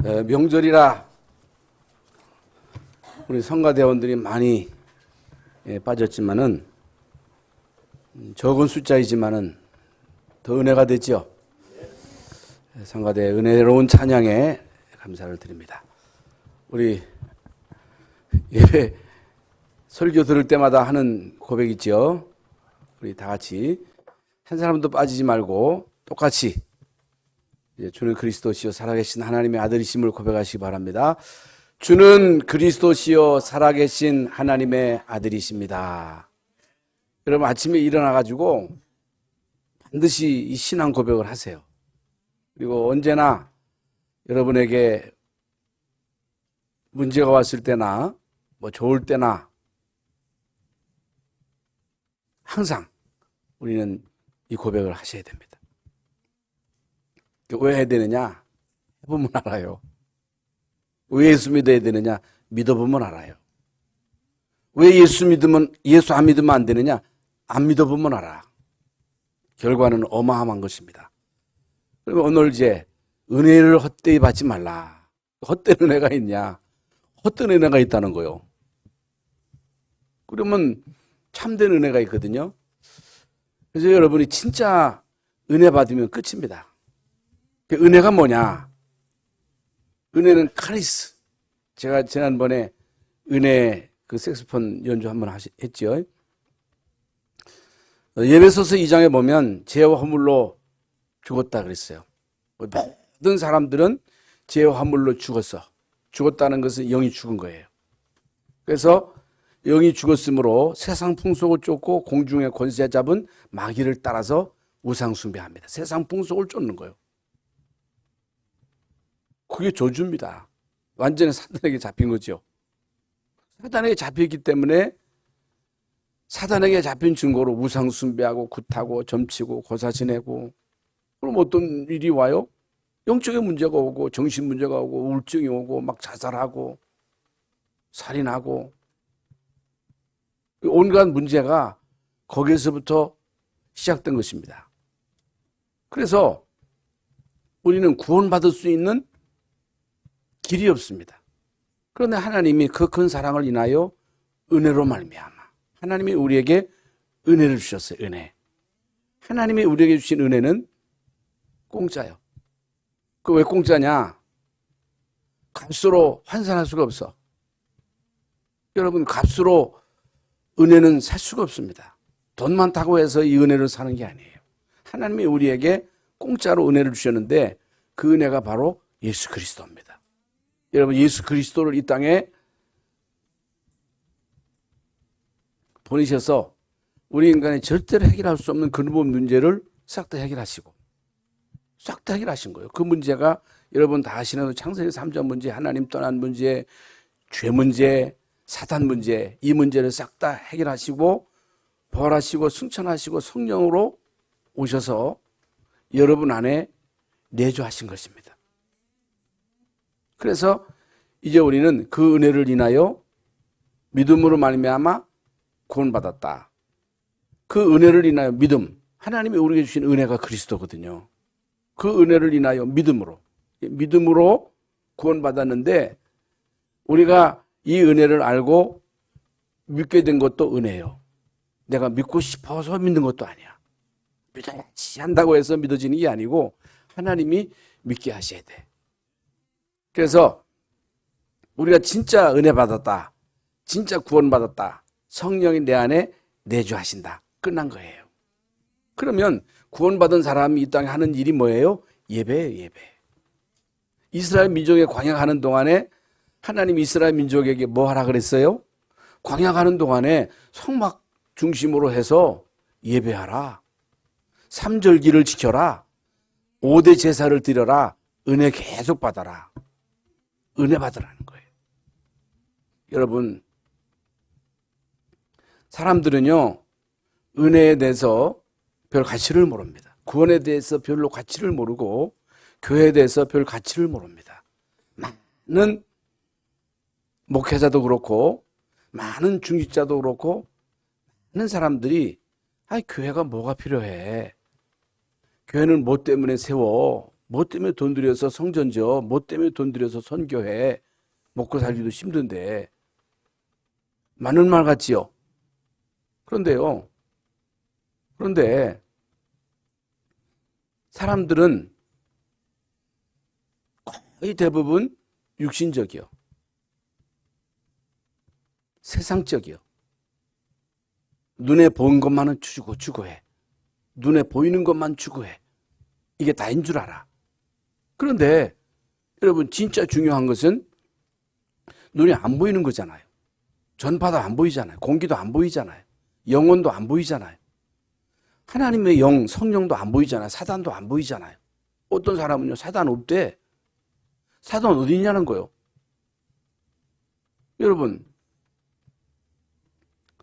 명절이라 우리 성가대원들이 많이 빠졌지만은 적은 숫자이지만은 더 은혜가 되죠. 성가대 은혜로운 찬양에 감사를 드립니다. 우리 예배 설교 들을 때마다 하는 고백 있죠. 우리 다 같이 한 사람도 빠지지 말고 똑같이 주는 그리스도시요 살아계신 하나님의 아들이심을 고백하시기 바랍니다. 주는 그리스도시요 살아계신 하나님의 아들이십니다. 여러분 아침에 일어나가지고 반드시 이 신앙 고백을 하세요. 그리고 언제나 여러분에게 문제가 왔을 때나 뭐 좋을 때나 항상 우리는 이 고백을 하셔야 됩니다. 왜 해야 되느냐? 해보면 알아요. 왜 예수 믿어야 되느냐? 믿어보면 알아요. 왜 예수 안 믿으면 안 되느냐? 안 믿어보면 알아. 결과는 어마어마한 것입니다. 그러면 오늘 이제 은혜를 헛되이 받지 말라. 헛된 은혜가 있냐? 헛된 은혜가 있다는 거요. 그러면 참된 은혜가 있거든요. 그래서 여러분이 진짜 은혜 받으면 끝입니다. 은혜가 뭐냐? 은혜는 카리스. 제가 지난번에 은혜 그 색소폰 연주 한번 했죠. 예배소서 2장에 보면 죄와 허물로 죽었다 그랬어요. 모든 사람들은 죄와 허물로 죽었어. 죽었다는 것은 영이 죽은 거예요. 그래서 영이 죽었으므로 세상 풍속을 쫓고 공중의 권세 잡은 마귀를 따라서 우상 숭배합니다. 세상 풍속을 쫓는 거예요. 그게 저주입니다. 완전히 사단에게 잡힌 거죠. 사단에게 잡혔기 때문에 사단에게 잡힌 증거로 우상 숭배하고 굿하고 점치고 고사 지내고, 그럼 어떤 일이 와요? 영적인 문제가 오고 정신 문제가 오고 우울증이 오고 막 자살하고 살인하고 온갖 문제가 거기에서부터 시작된 것입니다. 그래서 우리는 구원받을 수 있는 길이 없습니다. 그런데 하나님이 그 큰 사랑을 인하여 은혜로 말미암아 하나님이 우리에게 은혜를 주셨어요. 은혜. 하나님이 우리에게 주신 은혜는 공짜예요. 그 왜 공짜냐? 값으로 환산할 수가 없어. 여러분 값으로 은혜는 살 수가 없습니다. 돈 많다고 해서 이 은혜를 사는 게 아니에요. 하나님이 우리에게 공짜로 은혜를 주셨는데 그 은혜가 바로 예수 그리스도입니다. 여러분 예수 그리스도를 이 땅에 보내셔서 우리 인간이 절대로 해결할 수 없는 근본 문제를 싹 다 해결하시고 싹 다 해결하신 거예요. 그 문제가 여러분 다 아시는 창세기 3장 문제, 하나님 떠난 문제, 죄 문제, 사단 문제, 이 문제를 싹 다 해결하시고 부활하시고 승천하시고 성령으로 오셔서 여러분 안에 내주하신 것입니다. 그래서 이제 우리는 그 은혜를 인하여 믿음으로 말미암아 구원받았다. 그 은혜를 인하여 믿음, 하나님이 우리에게 주신 은혜가 그리스도거든요. 그 은혜를 인하여 믿음으로 구원받았는데 우리가 이 은혜를 알고 믿게 된 것도 은혜예요. 내가 믿고 싶어서 믿는 것도 아니야. 믿어야지 한다고 해서 믿어지는 게 아니고 하나님이 믿게 하셔야 돼. 그래서 우리가 진짜 은혜 받았다, 진짜 구원받았다, 성령이 내 안에 내주하신다, 끝난 거예요. 그러면 구원받은 사람이 이 땅에 하는 일이 뭐예요? 예배예요. 예배. 이스라엘 민족의 광야가는 동안에 하나님 이스라엘 민족에게 뭐 하라 그랬어요? 광야가는 동안에 성막 중심으로 해서 예배하라, 삼절기를 지켜라, 5대 제사를 드려라, 은혜 계속 받아라. 은혜 받으라는 거예요. 여러분 사람들은요 은혜에 대해서 별 가치를 모릅니다. 구원에 대해서 별로 가치를 모르고 교회에 대해서 별 가치를 모릅니다. 많은 목회자도 그렇고 많은 중직자도 그렇고 많은 사람들이 교회가 뭐가 필요해? 교회는 뭐 때문에 세워? 뭐 때문에 돈 들여서 성전 지어? 뭐 때문에 돈 들여서 선교해? 먹고 살기도 힘든데. 많은 말 같지요? 그런데요. 그런데 사람들은 거의 대부분 육신적이요. 세상적이요. 눈에 보이는 것만은 추구해. 눈에 보이는 것만 추구해. 이게 다인 줄 알아. 그런데 여러분 진짜 중요한 것은 눈에 안 보이는 거잖아요. 전파도 안 보이잖아요. 공기도 안 보이잖아요. 영혼도 안 보이잖아요. 하나님의 영, 성령도 안 보이잖아요. 사단도 안 보이잖아요. 어떤 사람은요, 사단 없대. 사단 어디 있냐는 거예요. 여러분,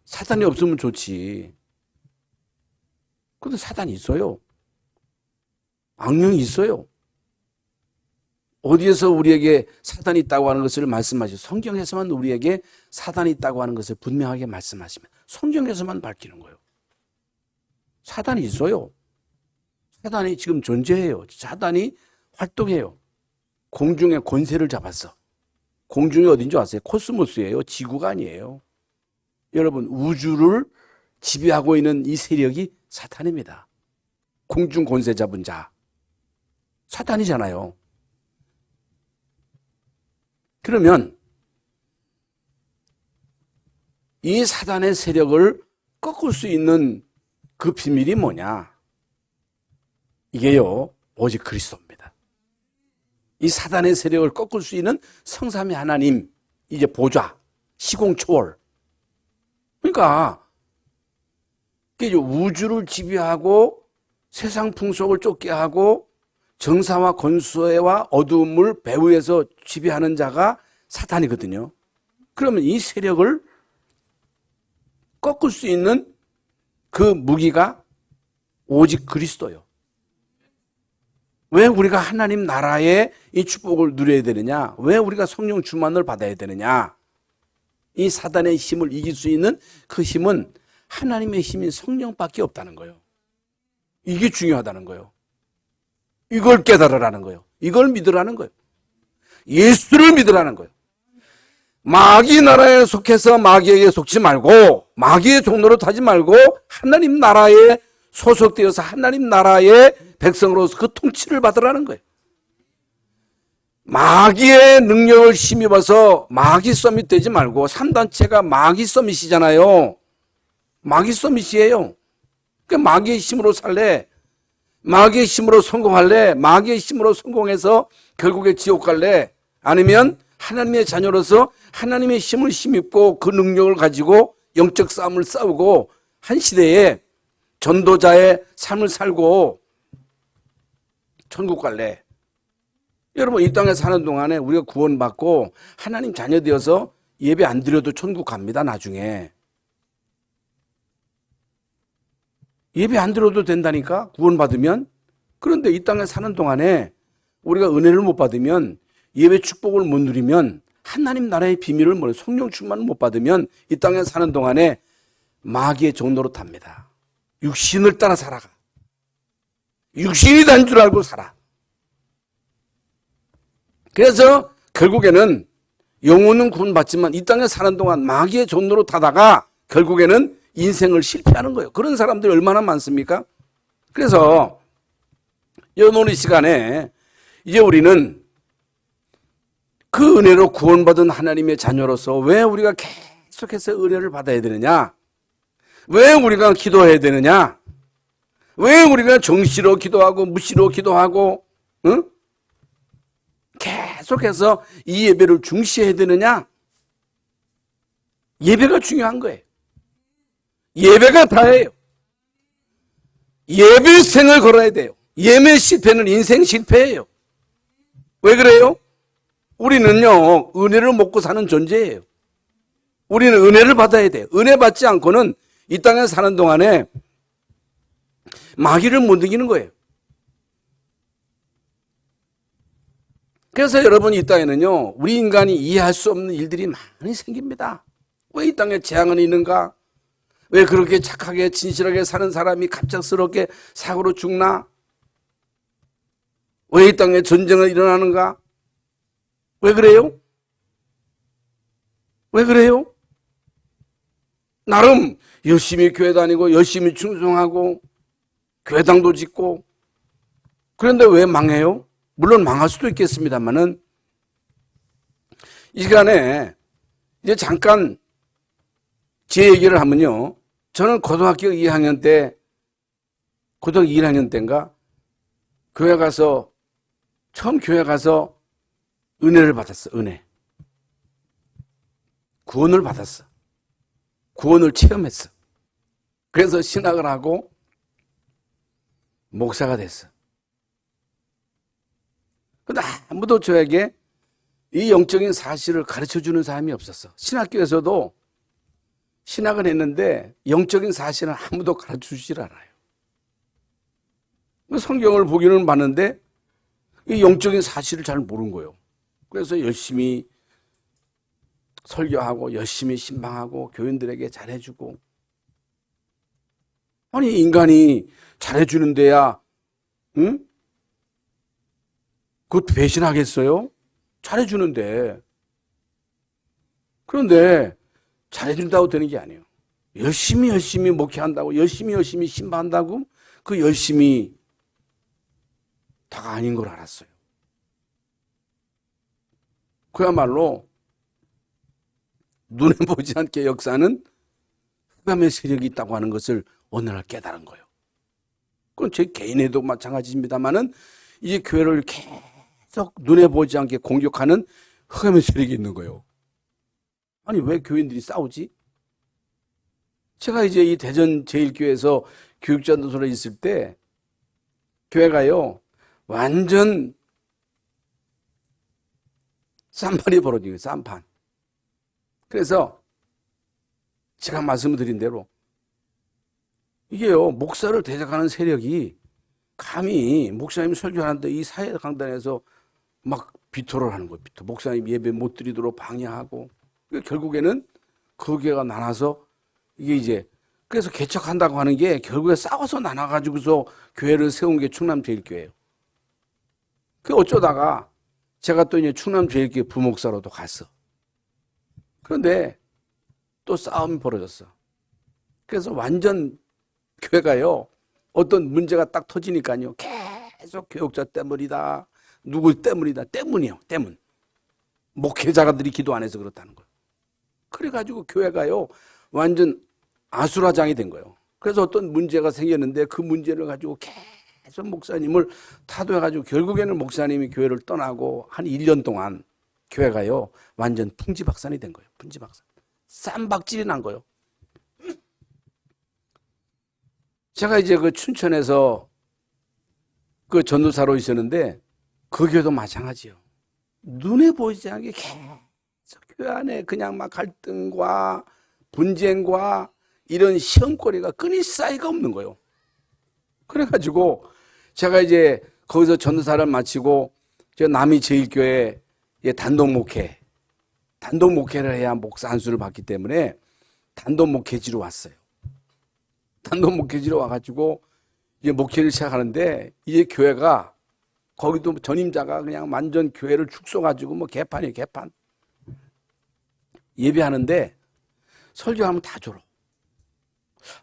사단이 없으면 좋지. 근데 사단이 있어요. 악령이 있어요. 어디에서 우리에게 사단이 있다고 하는 것을 말씀하시죠. 성경에서만 우리에게 사단이 있다고 하는 것을 분명하게 말씀하시면 성경에서만 밝히는 거예요. 사단이 있어요. 사단이 지금 존재해요. 사단이 활동해요. 공중의 권세를 잡았어. 공중이 어딘지 아세요? 코스모스예요. 지구가 아니에요. 여러분, 우주를 지배하고 있는 이 세력이 사탄입니다. 공중 권세 잡은 자. 사탄이잖아요. 그러면 이 사단의 세력을 꺾을 수 있는 그 비밀이 뭐냐? 이게요, 오직 그리스도입니다. 이 사단의 세력을 꺾을 수 있는 성삼위 하나님, 이제 보좌, 시공초월. 그러니까 우주를 지배하고 세상 풍속을 쫓게 하고 정사와 권수와 어두움을 배후에서 지배하는 자가 사탄이거든요. 그러면 이 세력을 꺾을 수 있는 그 무기가 오직 그리스도요. 왜 우리가 하나님 나라의 이 축복을 누려야 되느냐? 왜 우리가 성령 충만을 받아야 되느냐? 이 사단의 힘을 이길 수 있는 그 힘은 하나님의 힘인 성령밖에 없다는 거예요. 이게 중요하다는 거예요. 이걸 깨달으라는 거예요. 이걸 믿으라는 거예요. 예수를 믿으라는 거예요. 마귀 나라에 속해서 마귀에게 속지 말고 마귀의 종로로 타지 말고 하나님 나라에 소속되어서 하나님 나라의 백성으로서 그 통치를 받으라는 거예요. 마귀의 능력을 힘입어서 마귀 서밋 되지 말고 3단체가 마귀 서밋이잖아요. 마귀 서밋이에요. 그러니까 마귀의 힘으로 살래? 마귀의 힘으로 성공할래? 마귀의 힘으로 성공해서 결국에 지옥 갈래? 아니면 하나님의 자녀로서 하나님의 힘을 힘입고 그 능력을 가지고 영적 싸움을 싸우고 한 시대에 전도자의 삶을 살고 천국 갈래? 여러분, 이 땅에 사는 동안에 우리가 구원받고 하나님 자녀 되어서 예배 안 드려도 천국 갑니다, 나중에. 예배 안 드려도 된다니까, 구원받으면. 그런데 이 땅에 사는 동안에 우리가 은혜를 못 받으면, 예배 축복을 못 누리면, 하나님 나라의 비밀을 모르고 성령 충만을 못 받으면 이 땅에 사는 동안에 마귀의 종로로 탑니다. 육신을 따라 살아가. 육신이 단 줄 알고 살아. 그래서 결국에는 영혼은 구원받지만 이 땅에 사는 동안 마귀의 종로로 타다가 결국에는 인생을 실패하는 거예요. 그런 사람들이 얼마나 많습니까? 그래서 오늘 이 시간에 이제 우리는 그 은혜로 구원받은 하나님의 자녀로서 왜 우리가 계속해서 은혜를 받아야 되느냐? 왜 우리가 기도해야 되느냐? 왜 우리가 정시로 기도하고 무시로 기도하고 응? 계속해서 이 예배를 중시해야 되느냐? 예배가 중요한 거예요. 예배가 다예요. 예배생을 걸어야 돼요. 예배 실패는 인생 실패예요. 왜 그래요? 우리는요, 은혜를 먹고 사는 존재예요. 우리는 은혜를 받아야 돼요. 은혜 받지 않고는 이 땅에 사는 동안에 마귀를 못 이기는 거예요. 그래서 여러분, 이 땅에는요, 우리 인간이 이해할 수 없는 일들이 많이 생깁니다. 왜 이 땅에 재앙은 있는가? 왜 그렇게 착하게 진실하게 사는 사람이 갑작스럽게 사고로 죽나? 왜 이 땅에 전쟁이 일어나는가? 왜 그래요? 왜 그래요? 나름 열심히 교회 다니고 열심히 충성하고 교회당도 짓고 그런데 왜 망해요? 물론 망할 수도 있겠습니다만은 이 시간에 이제 잠깐 제 얘기를 하면요. 저는 고등학교 2학년 때인가 교회 가서 처음 교회 가서 은혜를 받았어. 은혜. 구원을 받았어. 구원을 체험했어. 그래서 신학을 하고 목사가 됐어. 근데 아무도 저에게 이 영적인 사실을 가르쳐주는 사람이 없었어. 신학교에서도 신학을 했는데 영적인 사실은 아무도 가르쳐주질 않아요. 성경을 보기는 봤는데 이 영적인 사실을 잘 모르는 거예요. 그래서 열심히 설교하고 열심히 신방하고 교인들에게 잘해주고 아니 인간이 잘해주는 데야 응? 그것 배신하겠어요? 잘해주는데 그런데 잘해준다고 되는 게 아니에요. 열심히 목회한다고 열심히 신방한다고 그 열심히 다가 아닌 걸 알았어요. 그야말로 눈에 보지 않게 역사는 흑암의 세력이 있다고 하는 것을 어느 날 깨달은 거예요. 그건 제 개인에도 마찬가지입니다만은 이제 교회를 계속 눈에 보지 않게 공격하는 흑암의 세력이 있는 거예요. 아니 왜 교인들이 싸우지? 제가 이제 이 대전 제1교회에서 교육전도소에 있을 때 교회가요 완전 쌈판이 벌어지는 거예요. 쌈판. 그래서 제가 말씀드린 대로 이게요 목사를 대적하는 세력이 감히 목사님 설교하는데 이 사회 강단에서 막 비토를 하는 거예요. 비토. 목사님 예배 못 드리도록 방해하고 결국에는 그 교회가 나눠서 이게 이제 그래서 개척한다고 하는 게 결국에 싸워서 나눠가지고서 교회를 세운 게 충남제일교회예요. 그 어쩌다가 제가 또 이제 충남제일교회 부목사로도 갔어. 그런데 또 싸움이 벌어졌어. 그래서 완전 교회가요 어떤 문제가 딱 터지니까요 계속 교육자 때문이다 누구 때문이다 때문이에요. 때문. 목회자들이 기도 안 해서 그렇다는 거예요. 그래가지고 교회가요 완전 아수라장이 된 거예요. 그래서 어떤 문제가 생겼는데 그 문제를 가지고 계속 목사님을 타도해가지고 결국에는 목사님이 교회를 떠나고 한 1년 동안 교회가요 완전 풍지박산이 된 거예요. 풍지박산. 쌈박질이 난 거예요. 제가 이제 그 춘천에서 그 전도사로 있었는데 그 교회도 마찬가지예요. 눈에 보이지 않게 계속 교회 안에 그냥 막 갈등과 분쟁과 이런 시험거리가 끊일 사이가 없는 거예요. 그래가지고 제가 이제 거기서 전도사를 마치고 저 남이 제일교회 단독 목회를 해야 목사 안수를 받기 때문에 단독 목회지로 왔어요. 단독 목회지로 와가지고 이제 목회를 시작하는데 이제 교회가 거기도 전임자가 그냥 완전 교회를 축소가지고 뭐 개판이에요, 개판. 예배하는데 설교하면 다 졸어.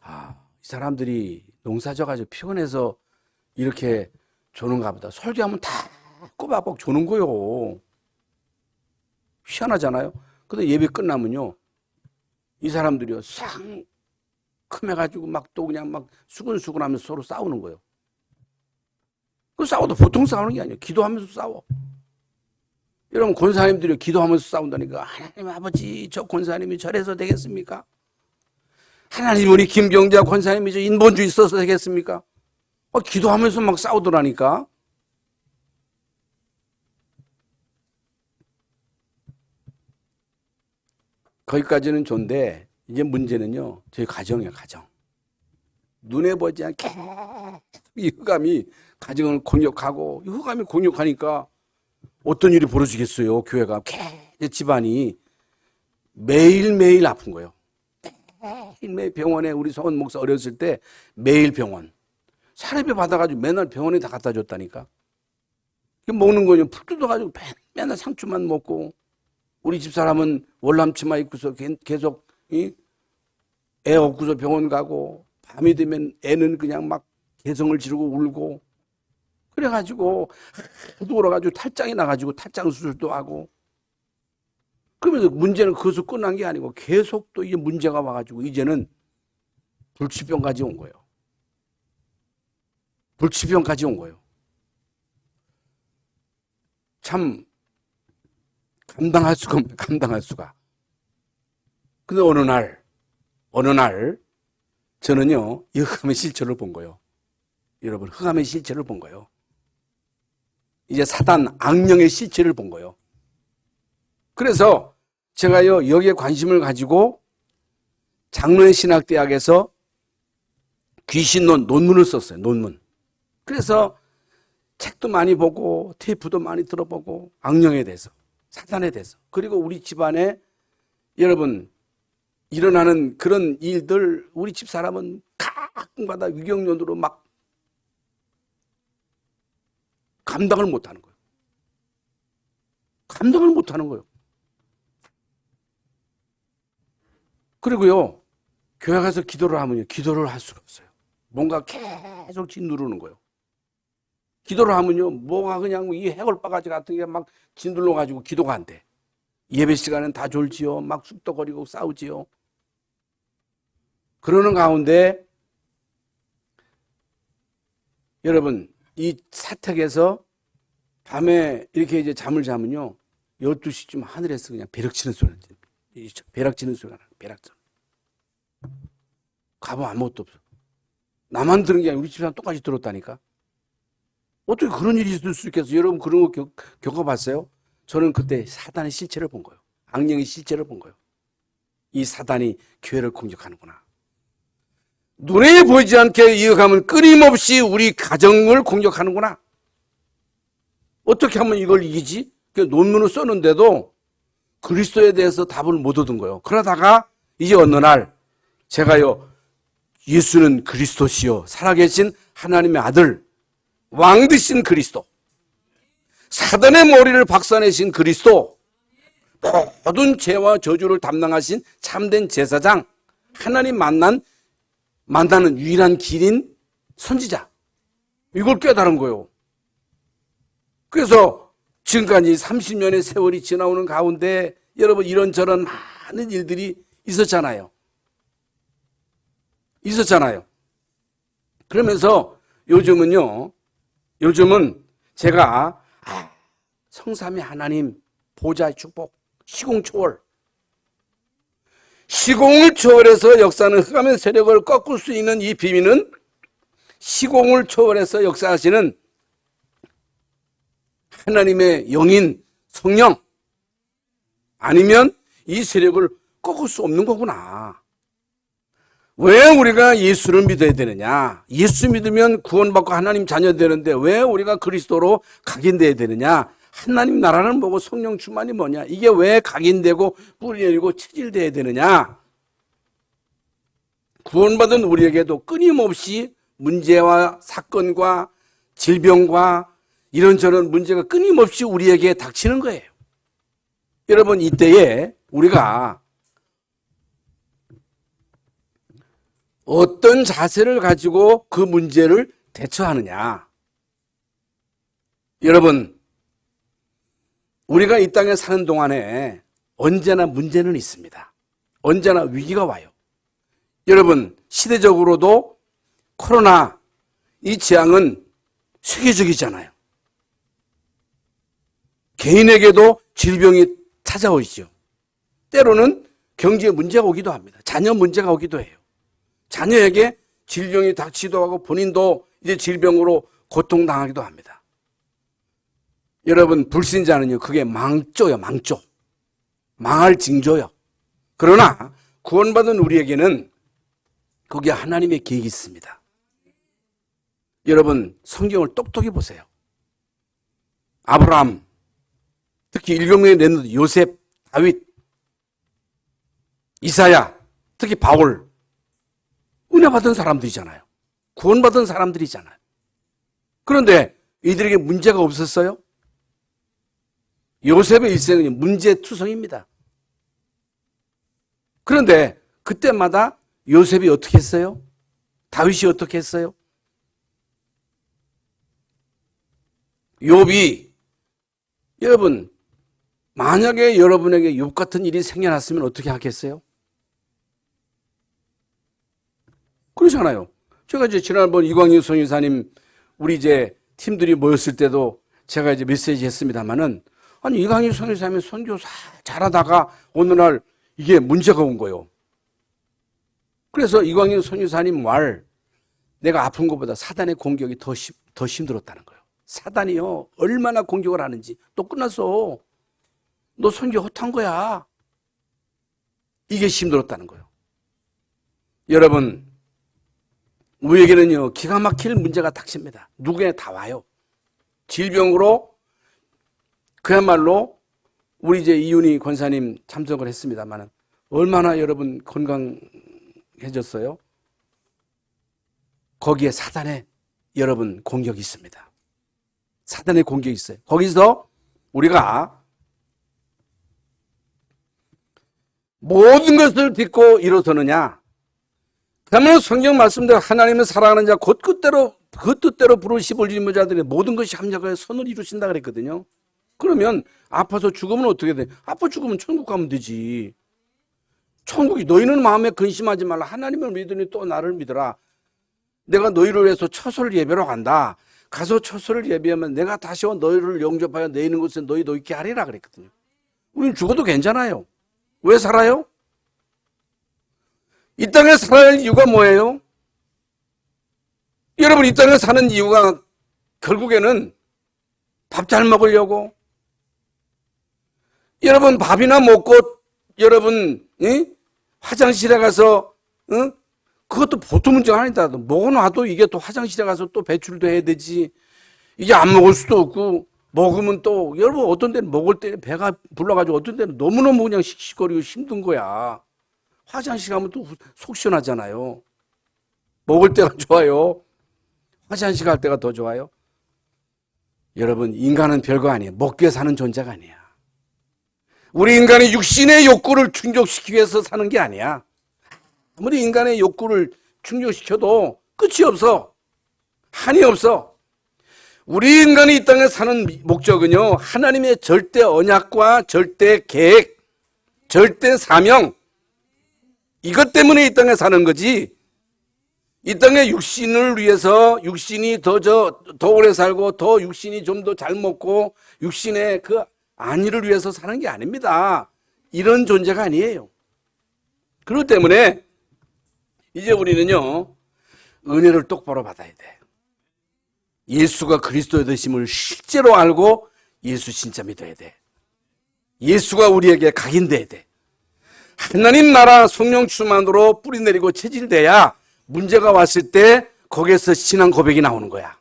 아, 이 사람들이 농사 져가지고 피곤해서 이렇게 조는가 보다. 설교하면 다 꼬박꼬박 조는 거요. 희한하잖아요. 근데 예배 끝나면요. 이 사람들이요. 상큼해가지고 막 또 그냥 막 수근수근 하면서 서로 싸우는 거예요. 그 싸워도 보통 싸우는 게 아니에요. 기도하면서 싸워. 여러분, 권사님들이 기도하면서 싸운다니까. 하나님 아버지, 저 권사님이 저래서 되겠습니까? 하나님 우리 김경자 권사님이 저 인본주의 있어서 되겠습니까? 기도하면서 막 싸우더라니까. 거기까지는 좋은데 이제 문제는요. 저희 가정이에요. 가정. 눈에 보지 않게 이 흑암이 가정을 공격하고 이 흑암이 공격하니까 어떤 일이 벌어지겠어요. 교회가 집안이 매일매일 아픈 거예요. 매일 병원에 우리 성원 목사 어렸을 때 매일 병원. 사례비 받아가지고 맨날 병원에 다 갖다 줬다니까. 먹는 거죠. 풀 뜯어가지고 맨날 상추만 먹고, 우리 집사람은 월남치마 입고서 계속 애 업고서 병원 가고, 밤이 되면 애는 그냥 막 개성을 지르고 울고, 그래가지고 하도 울어가지고 탈장이 나가지고 탈장 수술도 하고. 그러면서 문제는 그것으로 끝난 게 아니고 계속 또 이제 문제가 와가지고 이제는 불치병까지 온 거예요. 불치병까지 온 거예요. 참 감당할 수가 없네, 감당할 수가. 근데 어느 날 저는요, 이 흑암의 실체를 본 거예요. 여러분, 흑암의 실체를 본 거예요. 이제 사단 악령의 실체를 본 거예요. 그래서 제가요, 여기에 관심을 가지고 장로의 신학대학에서 귀신론 논문을 썼어요. 논문. 그래서 책도 많이 보고 테이프도 많이 들어보고 악령에 대해서, 사단에 대해서, 그리고 우리 집안에 여러분 일어나는 그런 일들, 우리 집 사람은 가끔가다 위경련으로 막 감당을 못하는 거예요. 감당을 못하는 거예요. 그리고요, 교회 가서 기도를 하면요, 기도를 할 수가 없어요. 뭔가 계속 짓누르는 거예요. 기도를 하면요, 뭐가 그냥 이 해골바가지 같은 게 막 짓눌러가지고 기도가 안 돼. 예배 시간엔 다 졸지요. 막 쑥덕거리고 싸우지요. 그러는 가운데 여러분, 이 사택에서 밤에 이렇게 이제 잠을 자면요, 12시쯤 하늘에서 그냥 벼락 치는 소리가 나요. 벼락 치는 소리가 나요. 벼락전. 가보면 아무것도 없어. 나만 들은 게 아니라 우리 집사람 똑같이 들었다니까. 어떻게 그런 일이 있을 수 있겠어요? 여러분 그런 거 겪어봤어요? 저는 그때 사단의 실체를 본 거예요. 악령의 실체를 본 거예요. 이 사단이 교회를 공격하는구나. 눈에 보이지 않게 이어가면 끊임없이 우리 가정을 공격하는구나. 어떻게 하면 이걸 이기지? 논문을 썼는데도 그리스도에 대해서 답을 못 얻은 거예요. 그러다가 이제 어느 날 제가요, 예수는 그리스도시요 살아계신 하나님의 아들, 왕 되신 그리스도, 사단의 머리를 박살내신 그리스도, 모든 죄와 저주를 담당하신 참된 제사장, 하나님 만나는 유일한 길인 선지자, 이걸 깨달은 거예요. 그래서 지금까지 30년의 세월이 지나오는 가운데 여러분 이런저런 많은 일들이 있었잖아요. 그러면서 요즘은 제가 성삼위 하나님 보좌의 축복, 시공을 초월해서 역사하는 흑암의 세력을 꺾을 수 있는 이 비밀은 시공을 초월해서 역사하시는 하나님의 영인 성령 아니면 이 세력을 꺾을 수 없는 거구나. 왜 우리가 예수를 믿어야 되느냐? 예수 믿으면 구원받고 하나님 자녀 되는데 왜 우리가 그리스도로 각인돼야 되느냐? 하나님 나라는 뭐고 성령 충만이 뭐냐? 이게 왜 각인되고 뿌리 내리고 체질돼야 되느냐? 구원받은 우리에게도 끊임없이 문제와 사건과 질병과 이런저런 문제가 끊임없이 우리에게 닥치는 거예요. 여러분 이때에 우리가 어떤 자세를 가지고 그 문제를 대처하느냐. 여러분 우리가 이 땅에 사는 동안에 언제나 문제는 있습니다. 언제나 위기가 와요. 여러분 시대적으로도 코로나 이 재앙은 세계적이잖아요. 개인에게도 질병이 찾아오죠. 때로는 경제 문제가 오기도 합니다. 자녀 문제가 오기도 해요. 자녀에게 질병이 닥치기도 하고 본인도 이제 질병으로 고통당하기도 합니다. 여러분 불신자는요 그게 망조요. 망할 징조요. 그러나 구원받은 우리에게는 거기에 하나님의 계획이 있습니다. 여러분 성경을 똑똑히 보세요. 아브라함, 특히 일곱명의 렘넌트 요셉, 다윗, 이사야, 특히 바울, 은혜 받은 사람들이잖아요. 구원받은 사람들이잖아요. 그런데 이들에게 문제가 없었어요? 요셉의 일생은 문제투성입니다. 그런데 그때마다 요셉이 어떻게 했어요? 다윗이 어떻게 했어요? 욥이, 여러분, 만약에 여러분에게 욥 같은 일이 생겨났으면 어떻게 하겠어요? 그렇잖아요. 제가 이제 지난번 이광유 선교사님 우리 이제 팀들이 모였을 때도 제가 이제 메시지 했습니다만은, 아니 이광유 선교사님이 선교 잘하다가 어느 날 이게 문제가 온 거예요. 그래서 이광유 선교사님 말, 내가 아픈 것보다 사단의 공격이 더 힘들었다는 거예요. 사단이요 얼마나 공격을 하는지. 또 끝났어. 너 선교 헛한 거야. 이게 힘들었다는 거예요. 여러분, 우리에게는요 기가 막힐 문제가 닥칩니다. 누구에 다 와요. 질병으로 그야말로 우리 이제 이윤희 권사님 참석을 했습니다만 얼마나 여러분 건강해졌어요? 거기에 사단의 여러분 공격이 있습니다. 사단의 공격이 있어요. 거기서 우리가 모든 것을 딛고 일어서느냐? 그러면 성경 말씀대로 하나님을 사랑하는 자 곧 그 뜻대로 부르시 올리는 자들의 모든 것이 합력하여 선을 이루신다 그랬거든요. 그러면 아파서 죽으면 어떻게 돼? 아파 죽으면 천국 가면 되지. 천국이 너희는 마음에 근심하지 말라. 하나님을 믿으니 또 나를 믿어라. 내가 너희를 위해서 처소를 예배로 간다. 가서 처소를 예배하면 내가 다시 와 너희를 영접하여 내 있는 곳에 너희도 있게 하리라 그랬거든요. 우리는 죽어도 괜찮아요. 왜 살아요? 이 땅에 살아야 할 이유가 뭐예요? 여러분, 이 땅에 사는 이유가 결국에는 밥 잘 먹으려고, 여러분 밥이나 먹고 여러분 화장실에 가서 그것도 보통 문제가 아니다. 먹어놔도 이게 또 화장실에 가서 또 배출도 해야 되지. 이게 안 먹을 수도 없고 먹으면 또 여러분 어떤 때는 먹을 때 배가 불러가지고 어떤 때는 너무너무 그냥 씩씩거리고 힘든 거야. 화장실 가면 또 속 시원하잖아요. 먹을 때가 좋아요. 화장실 갈 때가 더 좋아요. 여러분 인간은 별거 아니에요. 먹기 위해 사는 존재가 아니야. 우리 인간이 육신의 욕구를 충족시키기 위해서 사는 게 아니야. 아무리 인간의 욕구를 충족시켜도 끝이 없어. 한이 없어. 우리 인간이 이 땅에 사는 목적은요, 하나님의 절대 언약과 절대 계획, 절대 사명, 이것 때문에 이 땅에 사는 거지. 이 땅에 육신을 위해서 육신이 더 오래 살고 더 육신이 좀 더 잘 먹고 육신의 그 안위를 위해서 사는 게 아닙니다. 이런 존재가 아니에요. 그렇기 때문에 이제 우리는요 은혜를 똑바로 받아야 돼. 예수가 그리스도의 되심을 실제로 알고 예수 진짜 믿어야 돼. 예수가 우리에게 각인돼야 돼. 하나님 나라 성령 충만으로 뿌리 내리고 체질돼야 문제가 왔을 때 거기에서 신앙 고백이 나오는 거야.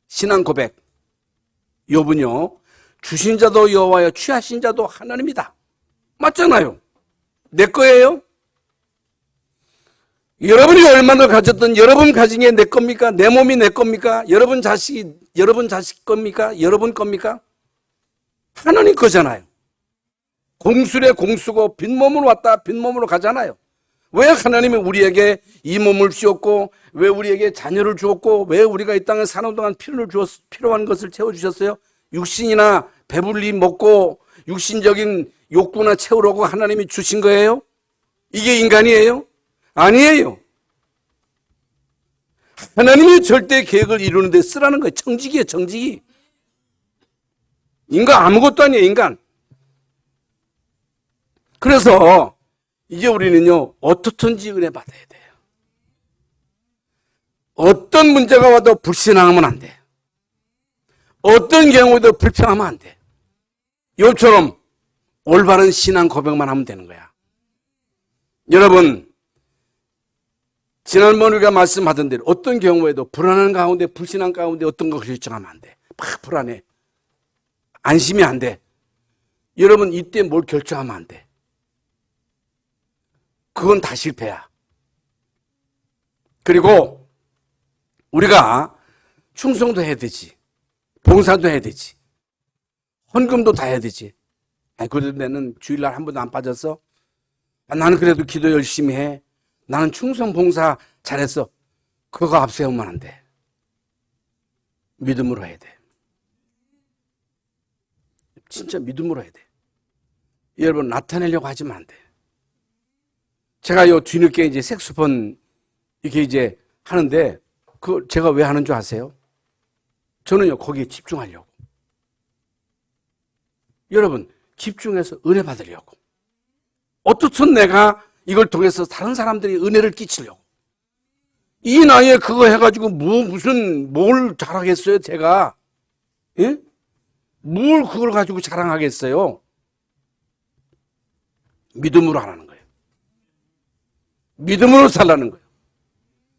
신앙 고백. 욥은요 주신 자도 여호와여 취하신 자도 하나님이다. 맞잖아요. 내 거예요. 여러분이 얼마나 가졌든 여러분 가진 게 내 겁니까? 내 몸이 내 겁니까? 여러분 자식이 여러분 자식 겁니까? 여러분 겁니까? 하나님 거잖아요. 공술의 공수고 빈몸으로 왔다 빈몸으로 가잖아요. 왜 하나님이 우리에게 이 몸을 주었고 왜 우리에게 자녀를 주었고 왜 우리가 이 땅에 사는 동안 필요한 것을 채워주셨어요? 육신이나 배불리 먹고 육신적인 욕구나 채우려고 하나님이 주신 거예요? 이게 인간이에요? 아니에요. 하나님의 절대 계획을 이루는 데 쓰라는 거예요. 청지기예요, 청지기. 인간 아무것도 아니에요, 인간. 그래서 이제 우리는요 어떻든지 은혜 받아야 돼요. 어떤 문제가 와도 불신앙하면 안 돼. 어떤 경우에도 불평하면 안 돼. 욥처럼 올바른 신앙 고백만 하면 되는 거야. 여러분 지난번 우리가 말씀하던 대로 어떤 경우에도 불안한 가운데 불신앙 가운데 어떤 거 결정하면 안 돼. 막 불안해. 안심이 안 돼. 여러분 이때 뭘 결정하면 안 돼. 그건 다 실패야. 그리고 우리가 충성도 해야 되지. 봉사도 해야 되지. 헌금도 다 해야 되지. 그래도 나는 주일날 한 번도 안 빠졌어. 나는 그래도 기도 열심히 해. 나는 충성 봉사 잘했어. 그거 앞세우면 안 돼. 믿음으로 해야 돼. 진짜 믿음으로 해야 돼. 여러분, 나타내려고 하지면 안 돼. 제가 요 뒤늦게 이제 색소폰 이렇게 이제 하는데, 그 제가 왜 하는 줄 아세요? 저는요, 거기에 집중하려고. 여러분, 집중해서 은혜 받으려고. 어떻든 내가 이걸 통해서 다른 사람들이 은혜를 끼치려고. 이 나이에 그거 해가지고 뭘 잘하겠어요, 제가? 예? 뭘 그걸 가지고 자랑하겠어요? 믿음으로 하라는 거예요. 믿음으로 살라는 거예요.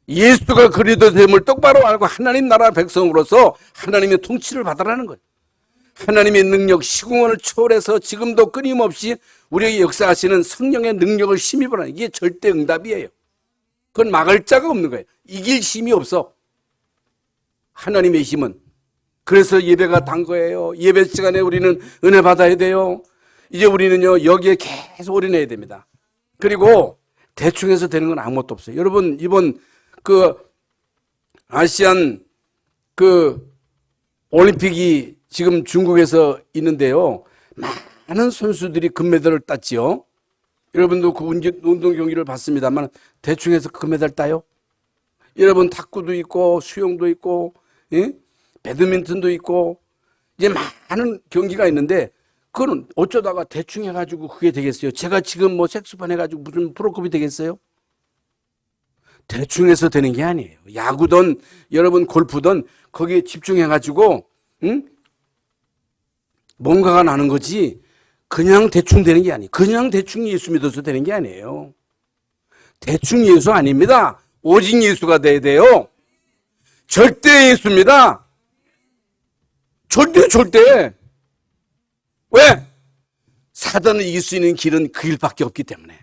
예수가 그리스도됨을 똑바로 알고 하나님 나라 백성으로서 하나님의 통치를 받으라는 거예요. 하나님의 능력, 시공원을 초월해서 지금도 끊임없이 우리에게 역사하시는 성령의 능력을 힘입으라는, 이게 절대 응답이에요. 그건 막을 자가 없는 거예요. 이길 힘이 없어. 하나님의 힘은. 그래서 예배가 단 거예요. 예배 시간에 우리는 은혜 받아야 돼요. 이제 우리는요, 여기에 계속 올인해야 됩니다. 그리고 대충 해서 되는 건 아무것도 없어요. 여러분, 이번 아시안 올림픽이 지금 중국에서 있는데요. 많은 선수들이 금메달을 땄지요. 여러분도 그 운동 경기를 봤습니다만 대충 해서 금메달 따요? 여러분, 탁구도 있고 수영도 있고, 예? 배드민턴도 있고, 이제 많은 경기가 있는데 그거는 어쩌다가 대충 해가지고 그게 되겠어요? 제가 지금 뭐 색소폰 해가지고 무슨 프로급이 되겠어요? 대충 해서 되는 게 아니에요. 야구든 여러분 골프든 거기에 집중해가지고, 응? 뭔가가 나는 거지 그냥 대충 되는 게 아니에요. 그냥 대충 예수 믿어서 되는 게 아니에요. 대충 예수 아닙니다. 오직 예수가 돼야 돼요. 절대 예수입니다. 절대. 왜? 사단을 이길 수 있는 길은 그 길밖에 없기 때문에.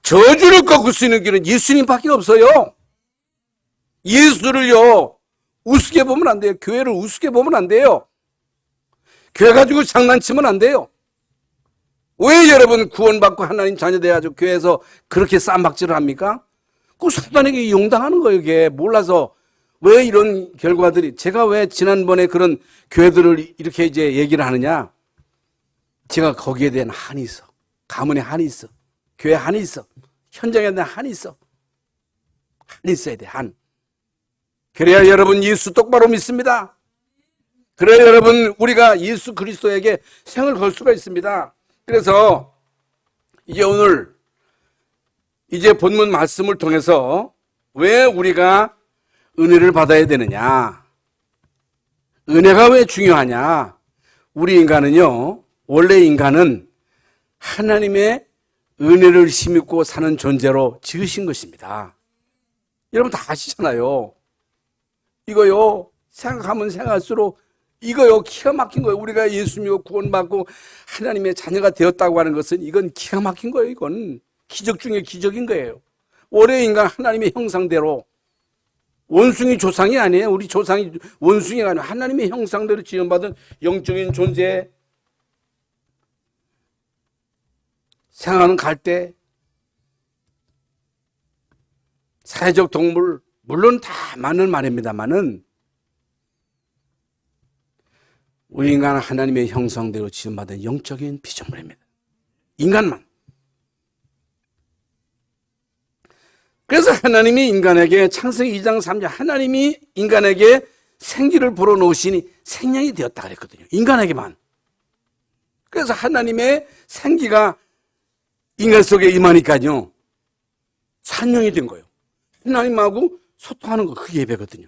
저주를 꺾을 수 있는 길은 예수님밖에 없어요. 예수를요, 우습게 보면 안 돼요. 교회를 우습게 보면 안 돼요. 교회 가지고 장난치면 안 돼요. 왜 여러분 구원받고 하나님 자녀 돼가지고 교회에서 그렇게 쌈박질을 합니까? 그 사단에게 이용당하는 거예요. 이게 몰라서. 왜 이런 결과들이, 제가 왜 지난번에 그런 교회들을 이렇게 이제 얘기를 하느냐? 제가 거기에 대한 한이 있어. 가문에 한이 있어. 교회 한이 있어. 현장에 대한 한이 있어. 한이 있어야 돼, 한. 그래야 여러분 예수 똑바로 믿습니다. 그래야 여러분 우리가 예수 그리스도에게 생을 걸 수가 있습니다. 그래서 이제 오늘 이제 본문 말씀을 통해서 왜 우리가 은혜를 받아야 되느냐? 은혜가 왜 중요하냐? 우리 인간은요, 원래 인간은 하나님의 은혜를 힘입고 사는 존재로 지으신 것입니다. 여러분 다 아시잖아요. 이거요, 생각하면 생각할수록 이거요, 기가 막힌 거예요. 우리가 예수 믿고 구원받고 하나님의 자녀가 되었다고 하는 것은 이건 기가 막힌 거예요. 이건 기적 중에 기적인 거예요. 원래 인간 하나님의 형상대로, 원숭이 조상이 아니에요. 우리 조상이 원숭이가 아니에요. 하나님의 형상대로 지원받은 영적인 존재. 생하는 갈대, 사회적 동물, 물론 다 맞는 말입니다만은 우리 인간은 하나님의 형상대로 지음받은 영적인 피조물입니다. 인간만. 그래서 하나님이 인간에게 창세기 2장 3절 하나님이 인간에게 생기를 불어넣으시니 생명이 되었다 그랬거든요. 인간에게만. 그래서 하나님의 생기가 인간 속에 임하니까요, 산령이 된 거예요. 하나님하고 소통하는 거, 그게 예배거든요.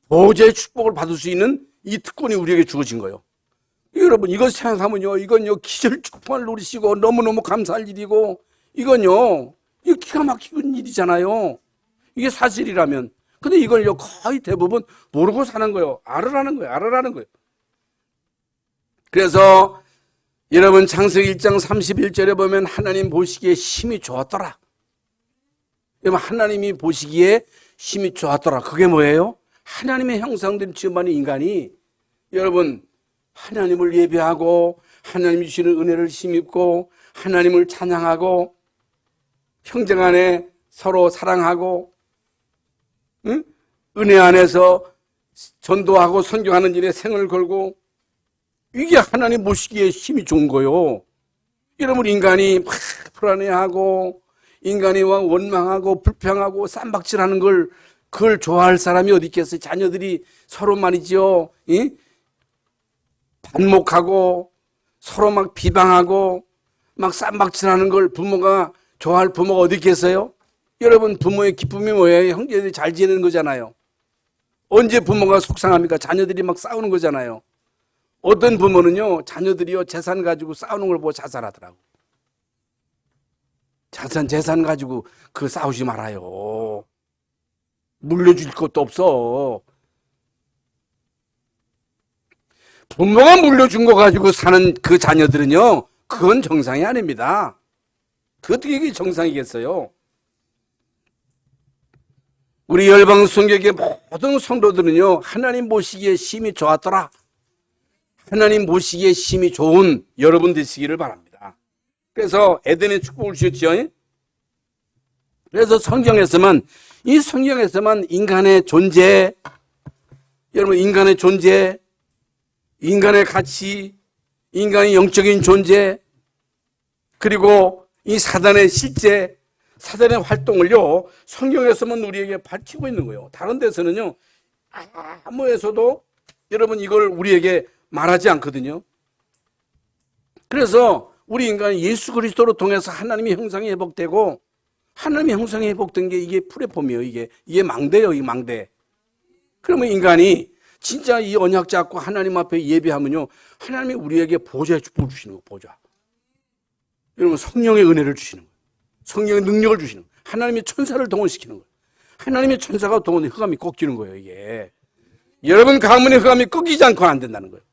보호자의 축복을 받을 수 있는 이 특권이 우리에게 주어진 거예요. 여러분, 이거 생각하면요, 이건요, 기절초풍을 누리시고 너무너무 감사할 일이고, 이건요, 이거 기가 막힌 일이잖아요. 이게 사실이라면. 근데 이걸요, 거의 대부분 모르고 사는 거예요. 알으라는 거예요. 그래서 여러분 창세기 1장 31절에 보면 하나님 보시기에 힘이 좋았더라. 여러분, 하나님이 보시기에 힘이 좋았더라. 그게 뭐예요? 하나님의 형상된 지음받은 인간이 여러분 하나님을 예배하고 하나님이 주시는 은혜를 힘입고 하나님을 찬양하고 형제 안에 서로 사랑하고, 응? 은혜 안에서 전도하고 선교하는 일에 생을 걸고, 이게 하나님 모시기에 힘이 좋은 거요. 여러분, 인간이 막 불안해하고 인간이 원망하고 불평하고 쌈박질하는 걸, 그걸 좋아할 사람이 어디 있겠어요? 자녀들이 서로 말이죠, 반목하고 서로 막 비방하고 막 쌈박질하는 걸 부모가 좋아할 부모가 어디 있겠어요? 여러분, 부모의 기쁨이 뭐예요? 형제들이 잘 지내는 거잖아요. 언제 부모가 속상합니까? 자녀들이 막 싸우는 거잖아요. 어떤 부모는요, 자녀들이요 재산 가지고 싸우는 걸 보고 자살하더라고. 재산 가지고 그 싸우지 말아요. 물려줄 것도 없어. 부모가 물려준 거 가지고 사는 그 자녀들은요, 그건 정상이 아닙니다. 그 어떻게 이게 정상이겠어요? 우리 열방 성교의 모든 성도들은요, 하나님 모시기에 심히 좋았더라. 하나님 모시기에 심히 좋은 여러분 되시기를 바랍니다. 그래서 에덴의 축복을 주셨죠. 그래서 성경에서만, 이 성경에서만 인간의 존재, 여러분, 인간의 존재, 인간의 가치, 인간의 영적인 존재, 그리고 이 사단의 실제, 사단의 활동을요, 성경에서만 우리에게 밝히고 있는 거예요. 다른 데서는요, 아무에서도 여러분 이걸 우리에게 말하지 않거든요. 그래서 우리 인간은 예수 그리스도로 통해서 하나님의 형상이 회복되고, 하나님의 형상이 회복된 게 이게 플랫폼이에요. 이게 망대예요, 이 망대. 그러면 인간이 진짜 이 언약 잡고 하나님 앞에 예배하면요, 하나님이 우리에게 보좌의 축복을 주시는 거예요, 보좌. 여러분, 성령의 은혜를 주시는 거예요. 성령의 능력을 주시는 거예요. 하나님의 천사를 동원시키는 거예요. 하나님의 천사가 동원해 흑암이 꺾이는 거예요, 이게. 여러분 가문의 흑암이 꺾이지 않고는 안 된다는 거예요.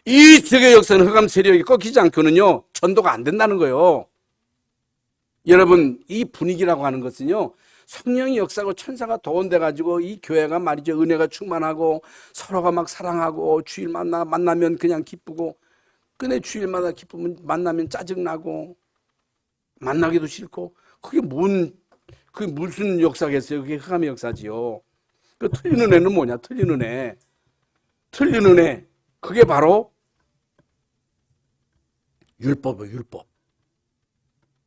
이 지역의 역사는 흑암 세력이 꺾이지 않고는요, 전도가 안 된다는 거예요. 여러분, 이 분위기라고 하는 것은요, 성령이 역사하고 천사가 동원돼가지고 이 교회가 말이죠, 은혜가 충만하고 서로가 막 사랑하고 주일 만나면 그냥 기쁘고, 근데 주일마다 기쁘면 만나면 짜증나고 만나기도 싫고, 그게 무슨 역사겠어요? 그게 흑암의 역사지요. 그 틀린 은혜는 뭐냐? 틀린 은혜. 틀린 은혜. 그게 바로 율법이에요,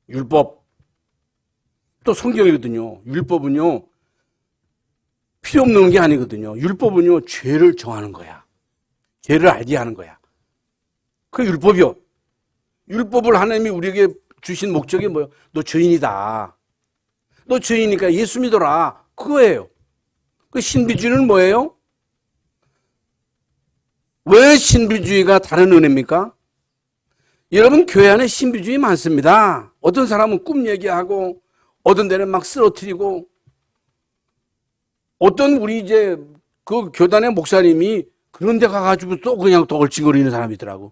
율법. 또 성경이거든요. 율법은요, 필요 없는 게 아니거든요. 율법은요, 죄를 정하는 거야. 죄를 알게 하는 거야. 그게 율법이요. 율법을 하나님이 우리에게 주신 목적이 뭐예요? 너 죄인이다. 너 죄인이니까 예수 믿어라. 그거예요. 그 신비주의는 뭐예요? 왜 신비주의가 다른 은혜입니까? 여러분, 교회 안에 신비주의 많습니다. 어떤 사람은 꿈 얘기하고, 어떤 데는 막 쓰러뜨리고, 어떤 우리 그 교단의 목사님이 그런 데 가가지고 또 그냥 또 얼찡거리는 사람이 있더라고.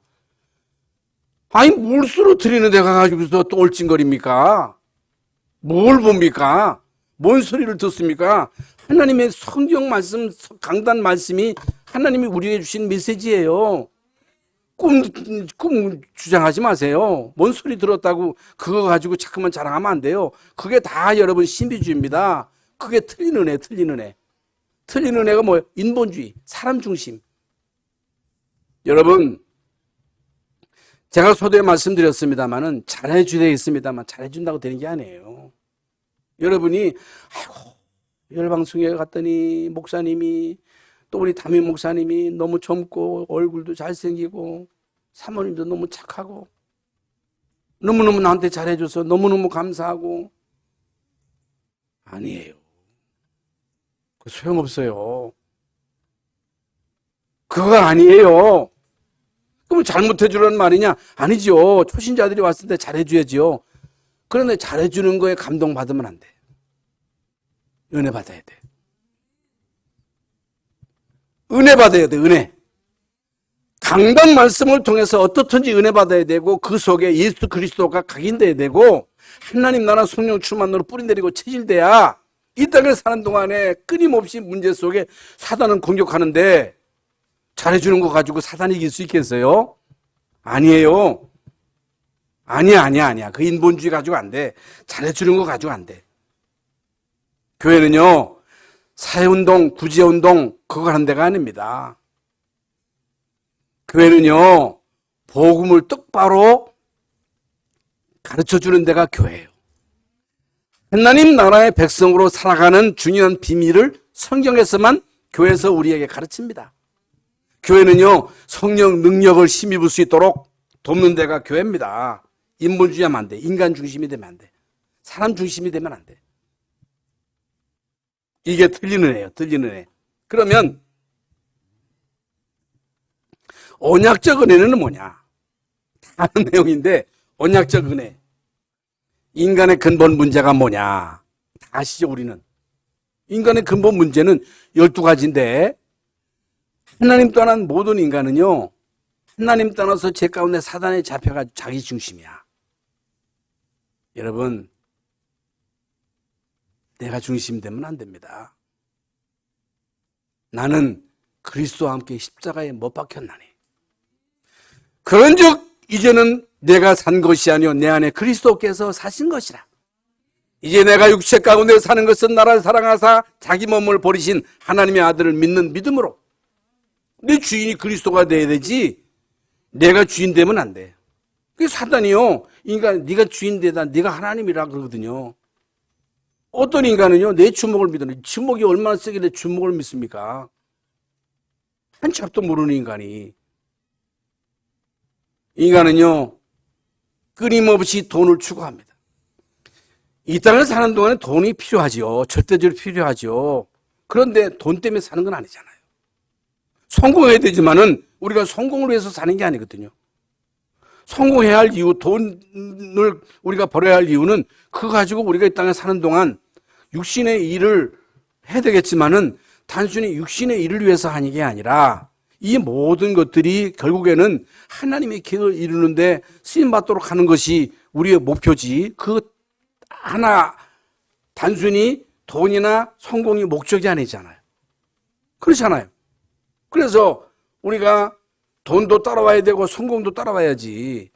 아니, 뭘 쓰러뜨리는 데 가가지고서 또 얼찡거립니까? 뭘 봅니까? 뭔 소리를 듣습니까? 하나님의 성경 말씀, 강단 말씀이 하나님이 우리에게 주신 메시지예요. 꿈 주장하지 마세요. 뭔 소리 들었다고 그거 가지고 자꾸만 자랑하면 안 돼요. 그게 다 여러분 신비주의입니다. 그게 틀린 은혜, 틀린 은혜. 틀린 은혜가 뭐예요? 인본주의, 사람 중심. 여러분, 제가 소도에 말씀드렸습니다만은 잘해주되어 있습니다만 잘해준다고 되는 게 아니에요. 여러분이 아이고, 열방숭에 갔더니 목사님이, 또 우리 담임 목사님이 너무 젊고 얼굴도 잘생기고 사모님도 너무 착하고 너무너무 나한테 잘해줘서 너무너무 감사하고, 아니에요. 그 소용없어요. 그거 아니에요. 그럼 잘못해주라는 말이냐? 아니죠. 초신자들이 왔을 때 잘해줘야죠. 그런데 잘해주는 거에 감동받으면 안 돼. 은혜 받아야 돼. 은혜 받아야 돼, 은혜. 강단 말씀을 통해서 어떻든지 은혜 받아야 되고, 그 속에 예수 그리스도가 각인돼야 되고, 하나님 나라 성령 충만으로 뿌리내리고 체질돼야 이 땅에 사는 동안에 끊임없이 문제 속에 사단은 공격하는데, 잘해주는 거 가지고 사단이 이길 수 있겠어요? 아니에요. 아니야. 그 인본주의 가지고 안 돼. 잘해주는 거 가지고 안 돼. 교회는요, 사회운동, 구제운동, 그거 하는 데가 아닙니다. 교회는요, 복음을 똑바로 가르쳐주는 데가 교회예요. 하나님 나라의 백성으로 살아가는 중요한 비밀을 성경에서만 교회에서 우리에게 가르칩니다. 교회는요, 성령 능력을 힘입을 수 있도록 돕는 데가 교회입니다. 인본주의하면 안 돼. 인간 중심이 되면 안 돼. 사람 중심이 되면 안 돼. 이게 틀리는 애예요. 틀리는 애. 그러면 언약적 은혜는 뭐냐? 다른 내용인데 언약적 은혜. 인간의 근본 문제가 뭐냐? 다 아시죠, 우리는. 인간의 근본 문제는 12가지인데 하나님 떠난 모든 인간은요, 하나님 떠나서 죄 가운데 사단에 잡혀가지고 자기 중심이야. 여러분, 내가 중심 되면 안 됩니다. 나는 그리스도와 함께 십자가에 못 박혔나니. 그런즉 이제는 내가 산 것이 아니요 내 안에 그리스도께서 사신 것이라. 이제 내가 육체 가운데 사는 것은 나를 사랑하사 자기 몸을 버리신 하나님의 아들을 믿는 믿음으로. 내 주인이 그리스도가 돼야 되지 내가 주인 되면 안 돼. 그 사단이요, 인간 네가 주인 되다, 네가 하나님이라 그러거든요. 어떤 인간은요, 내 주먹을 믿어요. 주먹이 얼마나 세길래 주먹을 믿습니까? 한 치 앞도 모르는 인간이. 인간은요, 끊임없이 돈을 추구합니다. 이 땅을 사는 동안에 돈이 필요하죠. 절대적으로 필요하죠. 그런데 돈 때문에 사는 건 아니잖아요. 성공해야 되지만은 우리가 성공을 위해서 사는 게 아니거든요. 성공해야 할 이유, 돈을 우리가 벌어야 할 이유는 그거 가지고 우리가 이 땅에 사는 동안 육신의 일을 해야 되겠지만은 단순히 육신의 일을 위해서 하는 게 아니라 이 모든 것들이 결국에는 하나님의 계획을 이루는데 쓰임받도록 하는 것이 우리의 목표지, 그 하나 단순히 돈이나 성공이 목적이 아니잖아요. 그렇잖아요. 그래서 우리가 돈도 따라와야 되고 성공도 따라와야지,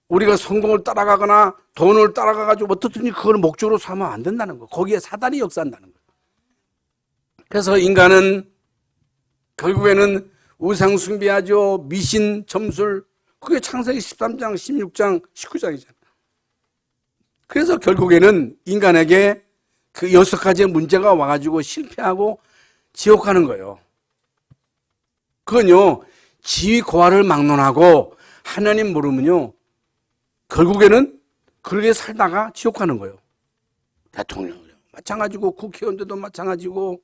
우리가 성공을 따라가거나 돈을 따라가가지고 어떻든지 그걸 목적으로 삼으면 안 된다는 거. 거기에 사단이 역사한다는 거예요. 그래서 인간은 결국에는 우상 숭배하죠. 미신, 점술. 그게 창세기 13장, 16장, 19장이잖아요. 그래서 결국에는 인간에게 그 6가지의 문제가 와가지고 실패하고 지옥 가는 거예요. 그건요, 지위 고하를 막론하고 하나님 모르면요, 결국에는 그렇게 살다가 지옥 가는 거예요. 대통령 마찬가지고, 국회의원들도 마찬가지고,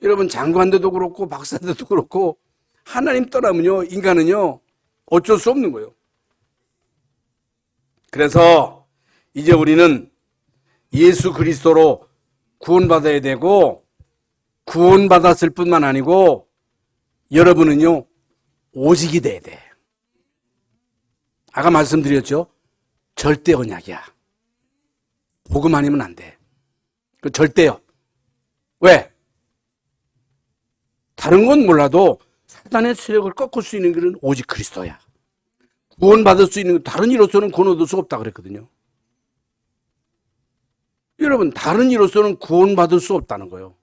여러분 장관들도 그렇고 박사들도 그렇고, 하나님 떠나면요, 인간은요 어쩔 수 없는 거예요. 그래서 이제 우리는 예수 그리스도로 구원받아야 되고, 구원받았을 뿐만 아니고 여러분은요 오직이 돼야 돼. 아까 말씀드렸죠. 절대 언약이야. 복음 아니면 안 돼. 그 절대요. 왜? 다른 건 몰라도 사단의 세력을 꺾을 수 있는 길은 오직 그리스도야. 구원받을 수 있는, 다른 이로서는 구원 얻을 수가 없다 그랬거든요. 여러분, 다른 이로서는 구원받을 수 없다는 거예요.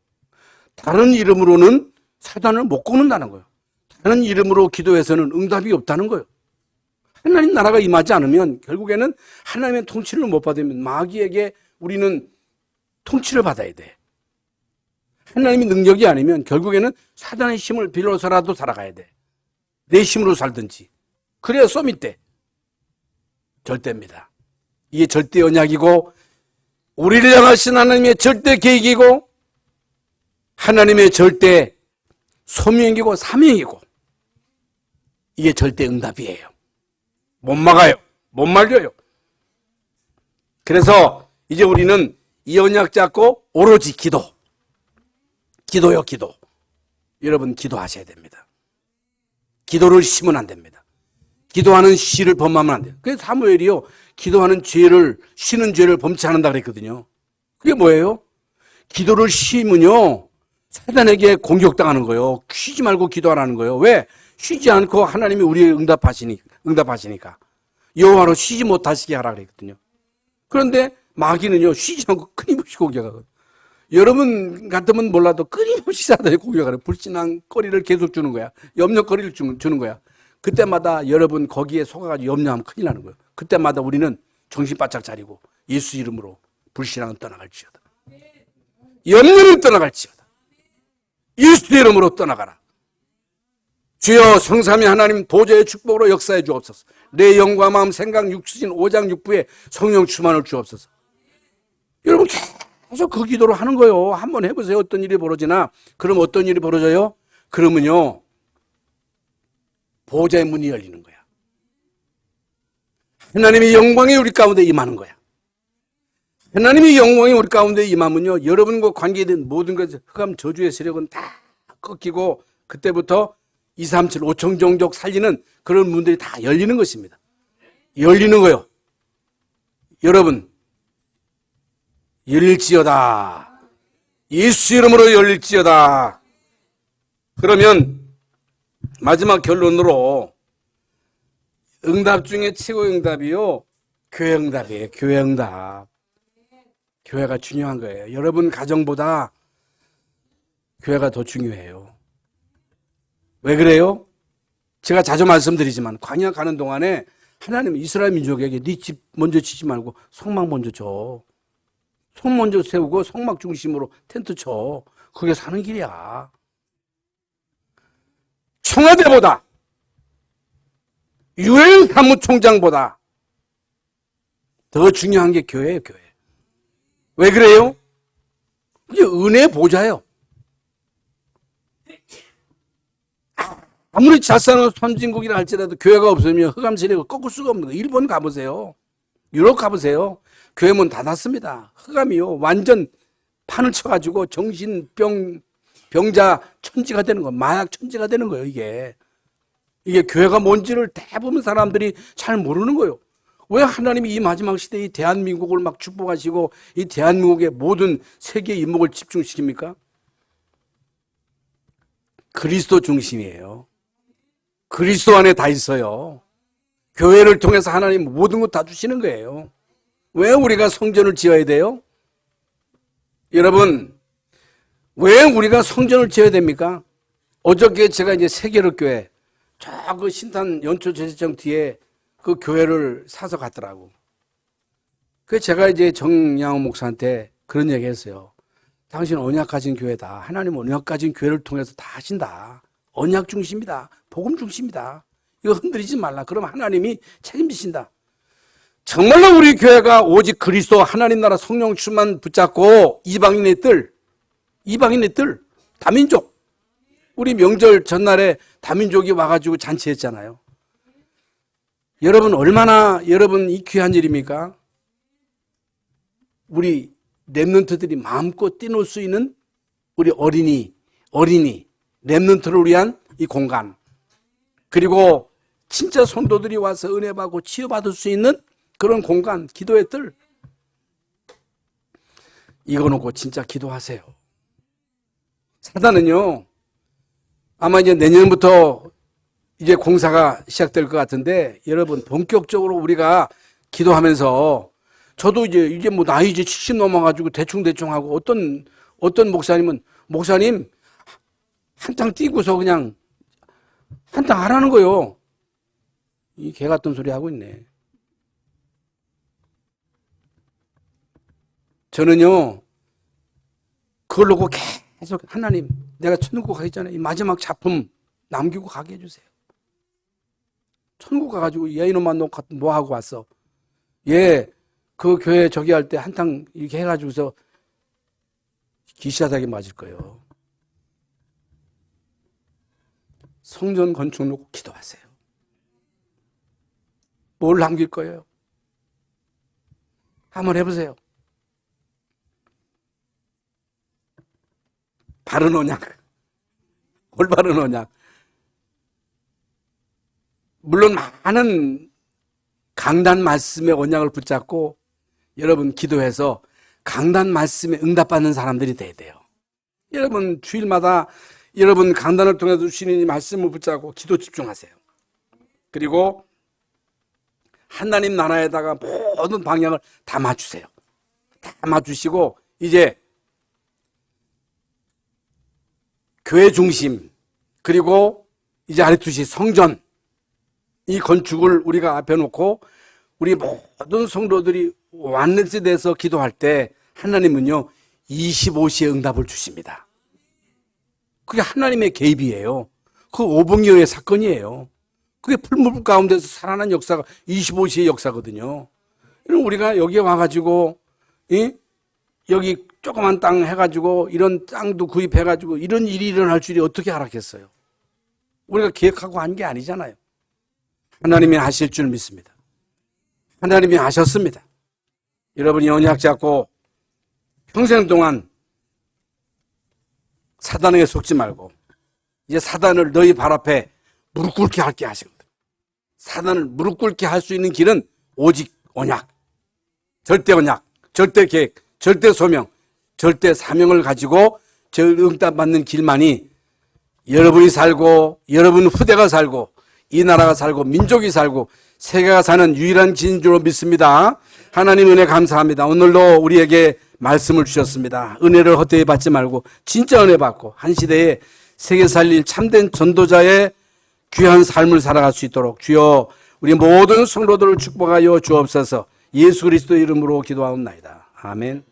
다른 이름으로는 사단을 못 꺾는다는 거예요. 다른 이름으로 기도해서는 응답이 없다는 거예요. 하나님 나라가 임하지 않으면 결국에는 하나님의 통치를 못 받으면 마귀에게 우리는 통치를 받아야 돼. 하나님의 능력이 아니면 결국에는 사단의 힘을 빌려서라도 살아가야 돼. 내 힘으로 살든지. 그래야 썸이 돼. 절대입니다. 이게 절대 언약이고, 우리를 향하신 하나님의 절대 계획이고, 하나님의 절대 소명이고 사명이고, 이게 절대 응답이에요. 못 막아요. 못 말려요. 그래서 이제 우리는 이 언약 잡고 오로지 기도. 기도요, 기도. 여러분 기도하셔야 됩니다. 기도를 쉬면 안 됩니다. 기도하는 쉬를 범하면 안 돼요. 그래서 사무엘이요, 기도하는 죄를, 쉬는 죄를 범치 않는다 그랬거든요. 그게 뭐예요? 기도를 쉬면요, 사단에게 공격당하는 거예요. 쉬지 말고 기도하라는 거예요. 왜? 쉬지 않고 하나님이 우리의 응답하시니까. 여호와로 쉬지 못하시게 하라 그랬거든요. 그런데 마귀는요, 쉬지 않고 끊임없이 공격하거든요. 여러분 같으면 몰라도 끊임없이 사단이 공격하는 불신앙 거리를 계속 주는 거야. 염려거리를 주는 거야. 그때마다 여러분 거기에 속아가지고 염려하면 큰일 나는 거예요. 그때마다 우리는 정신 바짝 차리고 예수 이름으로 불신앙은 떠나갈지어다. 염려는 떠나갈지어다. 예수 이름으로 떠나가라. 주여 성삼위 하나님 보좌의 축복으로 역사해 주옵소서. 내 영과 마음 생각 육신 오장육부에 성령 충만을 주옵소서. 여러분 계속 그 기도를 하는 거예요. 한번 해보세요. 어떤 일이 벌어지나. 그럼 어떤 일이 벌어져요? 그러면요 보좌의 문이 열리는 거야. 하나님의 영광이 우리 가운데 임하는 거야. 하나님의 영광이 우리 가운데 임하면요 여러분과 관계된 모든 것 흑암 저주의 세력은 다 꺾이고 그때부터 2, 3, 7, 5천 종족 살리는 그런 문들이 다 열리는 것입니다. 열리는 거요. 여러분 열릴지어다. 예수 이름으로 열릴지어다. 그러면 마지막 결론으로 응답 중에 최고의 응답이요 교회 응답이에요. 교회 응답. 교회가 중요한 거예요. 여러분 가정보다 교회가 더 중요해요. 왜 그래요? 제가 자주 말씀드리지만 광야 가는 동안에 하나님 이스라엘 민족에게 네 집 먼저 치지 말고 성막 먼저 쳐. 손 먼저 세우고 성막 중심으로 텐트 쳐. 그게 사는 길이야. 청와대보다 유엔 사무총장보다 더 중요한 게 교회예요. 교회. 왜 그래요? 이게 은혜의 보좌예요. 아무리 자산은 선진국이라 할지라도 교회가 없으면 흑암 세력을 꺾을 수가 없는 거예요. 일본 가보세요. 유럽 가보세요. 교회 문 닫았습니다. 흑암이요. 완전 판을 쳐가지고 병자 천지가 되는 거예요. 마약 천지가 되는 거예요. 이게 교회가 뭔지를 대부분 사람들이 잘 모르는 거예요. 왜 하나님이 이 마지막 시대에 이 대한민국을 막 축복하시고 이 대한민국의 모든 세계의 이목을 집중시킵니까? 그리스도 중심이에요. 그리스도 안에 다 있어요. 교회를 통해서 하나님 모든 것 다 주시는 거예요. 왜 우리가 성전을 지어야 돼요? 여러분, 왜 우리가 성전을 지어야 됩니까? 어저께 제가 이제 세계로교회 저 그 신탄 연초 제사장 뒤에 그 교회를 사서 갔더라고. 그 제가 이제 정양호 목사한테 그런 얘기 했어요. 당신 언약 가진 교회다. 하나님 언약 가진 교회를 통해서 다 하신다. 언약 중심이다. 복음 중심이다. 이거 흔들리지 말라. 그럼 하나님이 책임지신다. 정말로 우리 교회가 오직 그리스도 하나님 나라 성령 충만 붙잡고 이방인의 뜰, 다민족. 우리 명절 전날에 다민족이 와가지고 잔치했잖아요. 여러분 얼마나 여러분 이 귀한 일입니까? 우리 렘넌트들이 마음껏 뛰놀 수 있는 우리 어린이 렘넌트를 위한 이 공간, 그리고 진짜 성도들이 와서 은혜 받고 치유받을 수 있는 그런 공간, 기도의 뜰. 이거 놓고 진짜 기도하세요. 사단은요 아마 이제 내년부터 이제 공사가 시작될 것 같은데 여러분 본격적으로 우리가 기도하면서 저도 이제 뭐 나이 이제 70 넘어가지고 대충 하고 어떤 목사님은 목사님 한탕 뛰고서 그냥 한탕 하라는 거요. 이 개 같은 소리 하고 있네. 저는요 그걸 놓고 계속 하나님 내가 천국 가기 전에 이 마지막 작품 남기고 가게 해주세요. 천국 가가지고 얘 이놈만 놓고 뭐 하고 왔어. 얘 그 교회 저기 할 때 한탕 이렇게 해가지고서 기시하다게 맞을 거예요. 성전 건축 놓고 기도하세요. 뭘 남길 거예요? 한번 해보세요. 바른 언약, 올바른 언약. 물론 많은 강단 말씀의 언약을 붙잡고 여러분 기도해서 강단 말씀에 응답받는 사람들이 돼야 돼요. 여러분 주일마다 여러분 강단을 통해서 주시는 말씀을 붙잡고 기도 집중하세요. 그리고 하나님 나라에다가 모든 방향을 다 맞추세요. 다 맞추시고 이제 교회 중심 그리고 이제 아리투시 성전 이 건축을 우리가 앞에 놓고 우리 모든 성도들이 완전히 돼서 기도할 때 하나님은요 25시에 응답을 주십니다. 그게 하나님의 개입이에요. 그 오병이어의 사건이에요. 그게 풀물 가운데서 살아난 역사가 25시의 역사거든요. 우리가 여기에 와가지고 여기 조그만 땅 해가지고 이런 땅도 구입해가지고 이런 일이 일어날 줄이 어떻게 알았겠어요? 우리가 계획하고 한 게 아니잖아요. 하나님이 하실 줄 믿습니다. 하나님이 하셨습니다. 여러분이 언약 잡고 평생 동안 사단에게 속지 말고 이제 사단을 너희 발 앞에 무릎 꿇게 할게 하시거든. 사단을 무릎 꿇게 할 수 있는 길은 오직 언약, 절대 언약, 절대 계획, 절대 소명, 절대 사명을 가지고 응답받는 길만이 여러분이 살고 여러분 후대가 살고 이 나라가 살고 민족이 살고 세계가 사는 유일한 길인 줄 믿습니다. 하나님 은혜 감사합니다. 오늘도 우리에게 말씀을 주셨습니다. 은혜를 헛되이 받지 말고 진짜 은혜 받고 한 시대에 세계 살릴 참된 전도자의 귀한 삶을 살아갈 수 있도록 주여 우리 모든 성도들을 축복하여 주옵소서. 예수 그리스도 이름으로 기도하옵나이다. 아멘.